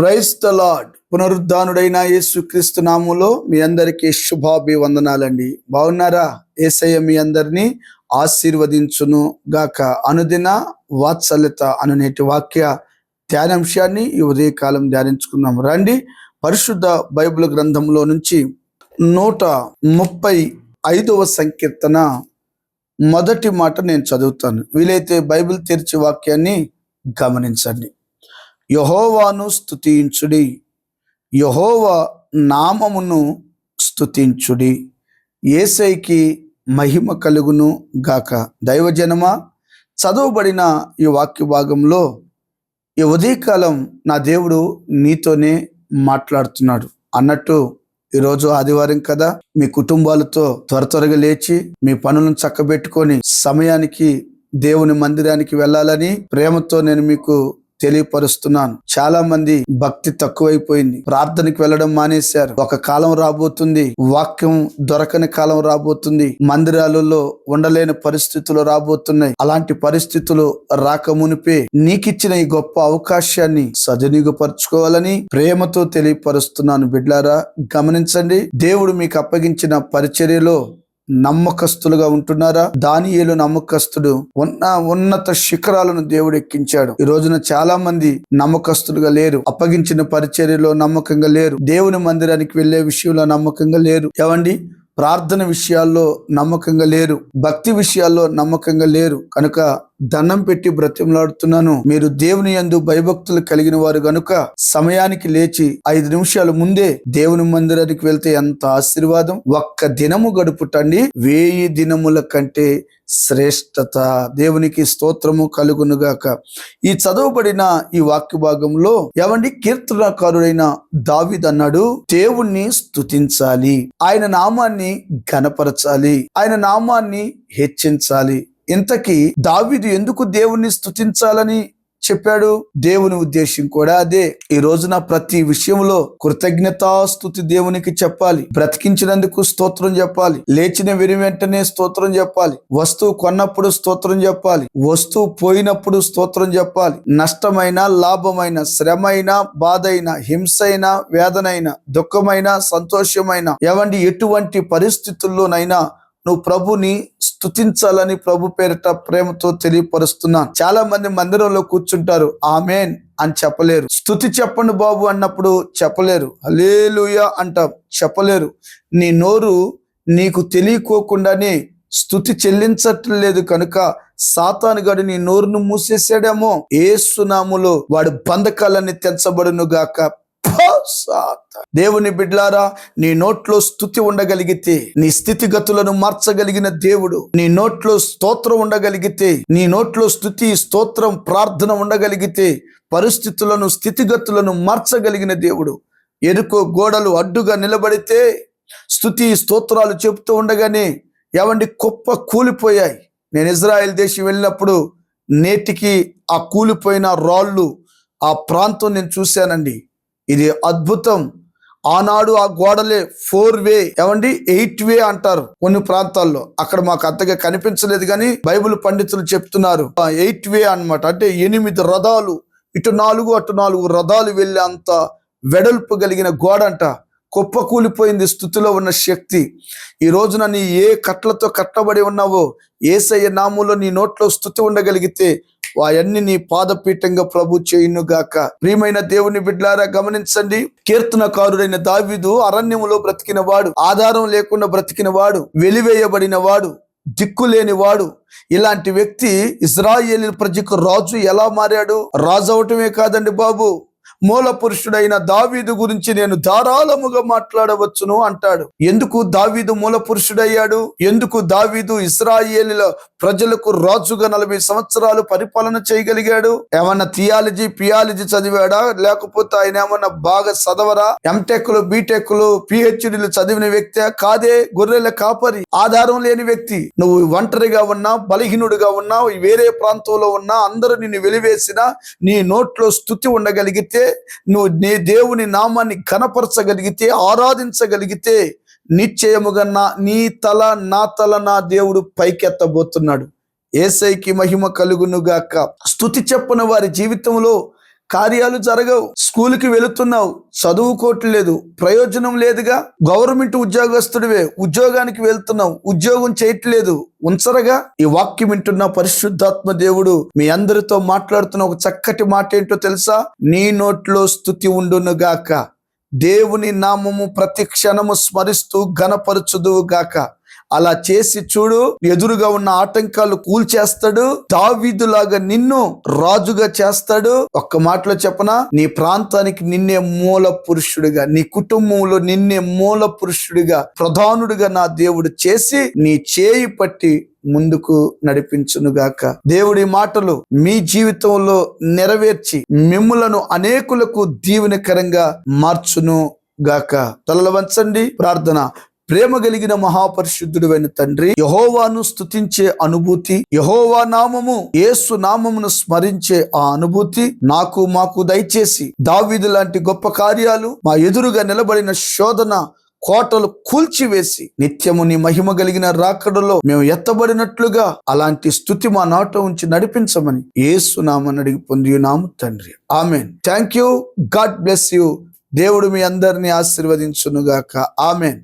Praise the lord. పునరుద్ధానుడైన యేసుక్రీస్తు నామములో మీ అందరికీ శుభాభివందనాలండి. బాగున్నారా? యేసయ్య మీ అందరినీ ఆశీర్వదించును గాక. అనుదిన వాత్సల్యత అను నేటి వాక్య ధ్యానాంశాన్ని ఈ ఉదయకాలం ధ్యానించుకుందాం రండి. పరిశుద్ధ బైబిల్ గ్రంథంలో నుంచి 135వ సంకీర్తన మొదటి మాట నేను చదువుతాను. వీలైతే బైబిల్ తెరిచి వాక్యాన్ని గమనించండి. యెహోవాను స్తుతించుడి, యెహోవా నామమును స్తుతించుడి, యేసయ్యకి మహిమ కలుగును గాక. దైవజనమా, చదవబడిన ఈ వాక్య భాగంలో ఈ ఉదయకాలం నా దేవుడు నీతోనే మాట్లాడుతున్నాడు. అన్నట్టు ఈరోజు ఆదివారం కదా, మీ కుటుంబాలతో త్వరగా లేచి మీ పనులను చక్కబెట్టుకొని సమయానికి దేవుని మందిరానికి వెళ్ళాలని ప్రేమతో నేను మీకు తెలియపరుస్తున్నాను. చాలా మంది భక్తి తక్కువైపోయింది, ప్రార్థనకి వెళ్ళడం మానేశారు. ఒక కాలం రాబోతుంది, వాక్యం దొరకని కాలం రాబోతుంది, మందిరాలలో ఉండలేని పరిస్థితులు రాబోతున్నాయి. అలాంటి పరిస్థితులు రాకమునిపే నీకిచ్చిన ఈ గొప్ప అవకాశాన్ని సద్వినియోగపరచుకోవాలని ప్రేమతో తెలియపరుస్తున్నాను. బిడ్లారా, గమనించండి. దేవుడు మీకు అప్పగించిన పరిచర్యలో నమ్మకస్తులుగా ఉంటున్నారా? దానియేలు నమ్మకస్తుడు, ఉన్నత శిఖరాలను దేవుడు ఎక్కించాడు. ఈ రోజున చాలా మంది నమ్మకస్తులుగా లేరు, అప్పగించిన పరిచర్యలో నమ్మకంగా లేరు, దేవుని మందిరానికి వెళ్లే విషయంలో నమ్మకంగా లేరు. ఏవండి, ప్రార్థన విషయాల్లో నమ్మకంగా లేరు, భక్తి విషయాల్లో నమ్మకంగా లేరు. కనుక దండం పెట్టి బ్రతిమలాడుతున్నాను, మీరు దేవుని యందు భయభక్తులు కలిగిన వారు గనుక సమయానికి లేచి 5 నిమిషాల ముందే దేవుని మందిరానికి వెళ్తే ఎంత ఆశీర్వాదం. ఒక్క దినము గడుపుటండి 1000 దినముల కంటే శ్రేష్టత. దేవునికి స్తోత్రము కలుగునుగాక. ఈ చదవబడిన ఈ వాక్య భాగంలో ఏమండి, కీర్తనకారుడైన దావీదు అన్నాడు, దేవుణ్ణి స్తుతించాలి, ఆయన నామాన్ని ఘనపరచాలి, ఆయన నామాన్ని హెచ్చించాలి. ఇంతకీ దావీదు ఎందుకు దేవుణ్ణి స్తుతించాలని చెప్పాడు? దేవుని ఉద్దేశం కూడా అదే. ఈ రోజున ప్రతి విషయంలో కృతజ్ఞతాస్తుతి దేవునికి చెప్పాలి. బ్రతికించినందుకు స్తోత్రం చెప్పాలి, లేచిన వెంటనే స్తోత్రం చెప్పాలి, వస్తువు కొన్నప్పుడు స్తోత్రం చెప్పాలి, వస్తువు పోయినప్పుడు స్తోత్రం చెప్పాలి. నష్టమైన, లాభమైన, శ్రమైన, బాధైన, హింసైన, వేదనైన, దుఃఖమైన, సంతోషమైన, ఏవండి ఎటువంటి పరిస్థితుల్లోనైనా నువ్వు ప్రభుని స్తుతించాలని ప్రభు పేరిట ప్రేమతో తెలియపరుస్తున్నాను. చాలా మంది మందిరంలో కూర్చుంటారు, ఆమేన్ అని చెప్పలేరు. స్తుతి చెప్పండి బాబు అన్నప్పుడు చెప్పలేరు. హల్లెలూయా అంటాం, చెప్పలేరు. నీ నోరు నీకు తెలియకోకుండానే స్తుతి చెల్లించట్లేదు కనుక సాతానుగాడు నీ నోరును మూసేసాడేమో. యేసు నామములో వాడు బంధకాలన్నీ తెంచబడును గాక. దేవుని బిడ్లారా, నీ నోట్లో స్తుతి ఉండగలిగితే నీ స్థితిగతులను మార్చగలిగిన దేవుడు. నీ నోట్లో స్తోత్రం ఉండగలిగితే, నీ నోట్లో స్తుతి, స్తోత్రం, ప్రార్థన ఉండగలిగితే పరిస్థితులను, స్థితిగతులను మార్చగలిగిన దేవుడు. ఎరుకో గోడలు అడ్డుగా నిలబడితే స్తుతి స్తోత్రాలు చెబుతూ ఉండగానే ఏవండి కుప్ప కూలిపోయాయి. నేను ఇజ్రాయెల్ దేశం వెళ్ళినప్పుడు నేటికి ఆ కూలిపోయిన రాళ్ళు, ఆ ప్రాంతం నేను చూశానండి. ఇది అద్భుతం. ఆనాడు ఆ గోడలే 4 వే, ఏమండి 8 వే అంటారు కొన్ని ప్రాంతాల్లో. అక్కడ మాకు అంతగా కనిపించలేదు, కానీ బైబిల్ పండితులు చెప్తున్నారు 8 వే అన్నమాట. అంటే 8 రథాలు, ఇటు 4 అటు 4 రథాలు వెళ్ళే అంత వెడల్పు కలిగిన గోడ అంట. కుప్పకూలిపోయింది స్తుతిలో ఉన్న శక్తి. ఈ రోజున నీ ఏ కట్లతో కట్టబడి ఉన్నావో యేసయ్య నామములో నీ నోట్లో స్తుతి ఉండగలిగితే అవన్నీ నీ పాదపీఠంగా ప్రభు చేయునుగాక. ప్రియమైన దేవుని బిడ్డలారా, గమనించండి. కీర్తనకారుడైన దావీదు అరణ్యములో బ్రతికిన వాడు, ఆధారం లేకుండా బ్రతికిన వాడు, వెలివేయబడిన వాడు, దిక్కులేని వాడు. ఇలాంటి వ్యక్తి ఇశ్రాయేలు ప్రజకు రాజు ఎలా మారాడు? రాజు అవటమే కాదండి బాబు, మూల పురుషుడైన దావీదు గురించి నేను ధారాళముగా మాట్లాడవచ్చును అంటాడు. ఎందుకు దావీదు మూల పురుషుడయ్యాడు? ఎందుకు దావీదు ఇశ్రాయేలుల ప్రజలకు రాజుగా 40 సంవత్సరాలు పరిపాలన చేయగలిగాడు? ఏమన్నా థియాలజీ, పియాలజీ చదివాడా? లేకపోతే ఆయన ఏమన్నా బాగా చదవరా? ఎంటెక్లు, బీటెక్లు, పిహెచ్డీలు చదివిన వ్యక్తి కాదే. గొర్రెల కాపరి, ఆధారం లేని వ్యక్తి. నువ్వు ఒంటరిగా ఉన్నా, బలహీనుడిగా ఉన్నా, వేరే ప్రాంతంలో ఉన్నా, అందరూ నిన్ను వెలివేసినా నీ నోట్లో స్తుతి ఉండగలిగితే, నువ్వు నీ దేవుని నామాన్ని ఘనపరచగలిగితే, ఆరాధించగలిగితే నిశ్చయముగా నీ తల, నా తల, నా దేవుడు పైకెత్తబోతున్నాడు. యేసయ్యకి మహిమ కలుగునుగాక. స్తుతి చెప్పని వారి జీవితంలో కార్యాలు జరగవు. స్కూల్కి వెళుతున్నావు, చదువుకోవట్లేదు, ప్రయోజనం లేదుగా. గవర్నమెంట్ ఉద్యోగస్తుడివే, ఉద్యోగానికి వెళ్తున్నావు, ఉద్యోగం చేయట్లేదు, ఉంచరగా. ఈ వాక్యం వింటున్న పరిశుద్ధాత్మ దేవుడు మీ అందరితో మాట్లాడుతున్న ఒక చక్కటి మాట ఏంటో తెలుసా? నీ నోట్లో స్తుతి ఉండును గాక, దేవుని నామము ప్రతి క్షణము స్మరిస్తూ ఘనపరచుదువు గాక. అలా చేసి చూడు, ఎదురుగా ఉన్న ఆటంకాలు కూల్చేస్తాడు. దావీదులాగా నిన్ను రాజుగా చేస్తాడు. ఒక్క మాటలో చెప్పనా, నీ ప్రాంతానికి నిన్నే మూల పురుషుడిగా, నీ కుటుంబంలో నిన్నే మూల పురుషుడిగా, ప్రధానుడిగా నా దేవుడు చేసి నీ చేయి పట్టి ముందుకు నడిపించునుగాక. దేవుడి మాటలు మీ జీవితంలో నెరవేర్చి మిమ్ములను అనేకులకు దీవెనకరంగా మార్చును గాక. తలలు వంచండి, ప్రార్థన. ప్రేమ కలిగిన మహాపరిశుద్ధుడైన తండ్రి, యెహోవాను స్తుతించే అనుభూతి, యెహోవా నామము యేసు నామమును స్మరించే ఆ అనుభూతి మాకు దయచేసి దావీదు లాంటి గొప్ప కార్యాలు, మా ఎదురుగా నిలబడిన శోధన కోటలు కూల్చివేసి నిత్యము నీ మహిమ కలిగిన రాకడలో మేము ఎత్తబడినట్లుగా అలాంటి స్తుతి మా నాట ఉంచి నడిపించమని యేసు నామమున అడిగి పొందియున్నాము తండ్రి. Amen. Thank you. God bless you. దేవుడు మీ అందరినీ ఆశీర్వదించునుగాక. ఆమెన్.